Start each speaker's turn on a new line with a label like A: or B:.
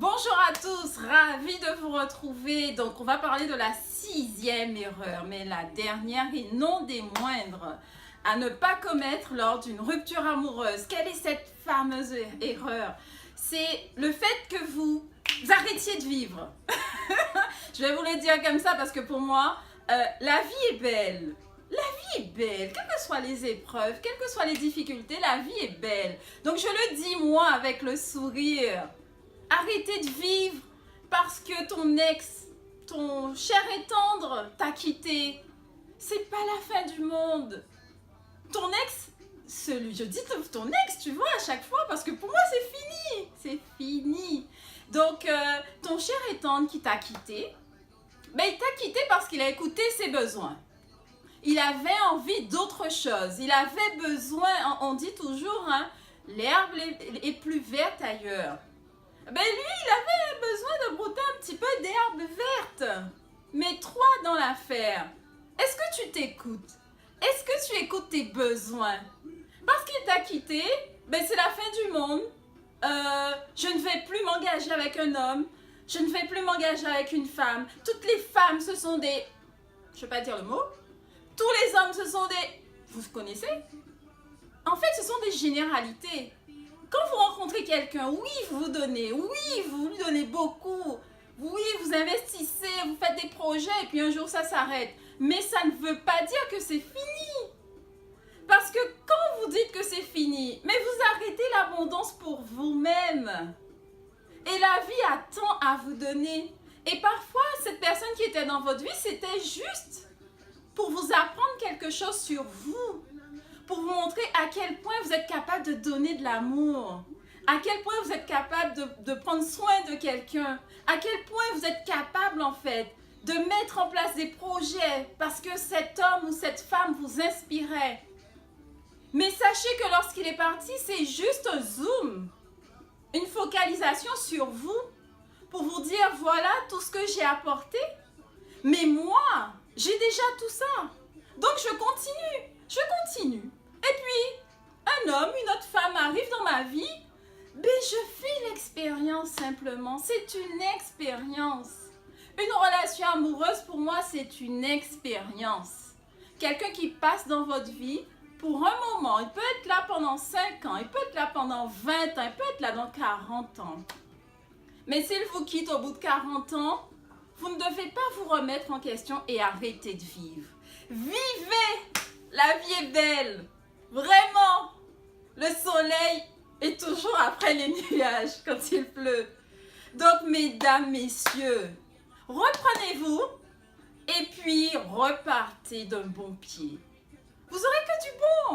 A: Bonjour à tous, ravi de vous retrouver. Donc on va parler de la 6e erreur, mais la dernière et non des moindres, à ne pas commettre lors d'une rupture amoureuse. Quelle est cette fameuse erreur? C'est le fait que vous arrêtiez de vivre. Je vais vous le dire comme ça parce que pour moi, la vie est belle. La vie est belle, quelles que soient les épreuves, quelles que soient les difficultés, la vie est belle. Donc je le dis moi avec le sourire. Arrêtez de vivre parce que ton ex, ton cher et tendre t'a quitté. C'est pas la fin du monde. Ton ex, je dis ton ex, tu vois, à chaque fois, parce que pour moi c'est fini. C'est fini. Donc ton cher et tendre qui t'a quitté, ben, il t'a quitté parce qu'il a écouté ses besoins. Il avait envie d'autre chose. Il avait besoin, on dit toujours, hein, l'herbe est plus verte ailleurs. Ben lui, il avait besoin de brouter un petit peu d'herbe verte. Mais toi dans l'affaire, est-ce que tu t'écoutes? Est-ce que tu écoutes tes besoins? Parce qu'il t'a quitté, ben c'est la fin du monde. Je ne vais plus m'engager avec un homme. Je ne vais plus m'engager avec une femme. Toutes les femmes, ce sont des... Je ne vais pas dire le mot. Tous les hommes, ce sont des... Vous connaissez? En fait, ce sont des généralités. Quand vous rencontrez quelqu'un, oui, vous vous donnez, oui, vous lui donnez beaucoup, oui, vous investissez, vous faites des projets et puis un jour ça s'arrête. Mais ça ne veut pas dire que c'est fini. Parce que quand vous dites que c'est fini, mais vous arrêtez l'abondance pour vous-même. Et la vie a tant à vous donner. Et parfois, cette personne qui était dans votre vie, c'était juste pour vous apprendre quelque chose sur vous. Pour vous montrer à quel point vous êtes capable de donner de l'amour, à quel point vous êtes capable de prendre soin de quelqu'un, à quel point vous êtes capable en fait de mettre en place des projets parce que cet homme ou cette femme vous inspirait. Mais sachez que lorsqu'il est parti, c'est juste un zoom, une focalisation sur vous pour vous dire voilà tout ce que j'ai apporté. Mais moi, j'ai déjà tout ça. Donc je continue. Je continue. Et puis, un homme, une autre femme arrive dans ma vie. Ben, je fais l'expérience simplement. C'est une expérience. Une relation amoureuse, pour moi, c'est une expérience. Quelqu'un qui passe dans votre vie pour un moment. Il peut être là pendant 5 ans. Il peut être là pendant 20 ans. Il peut être là dans 40 ans. Mais s'il vous quitte au bout de 40 ans, vous ne devez pas vous remettre en question et arrêter de vivre. Vivez! La vie est belle. Vraiment. Le soleil est toujours après les nuages quand il pleut. Donc, mesdames, messieurs, reprenez-vous et puis repartez d'un bon pied. Vous aurez que du bon.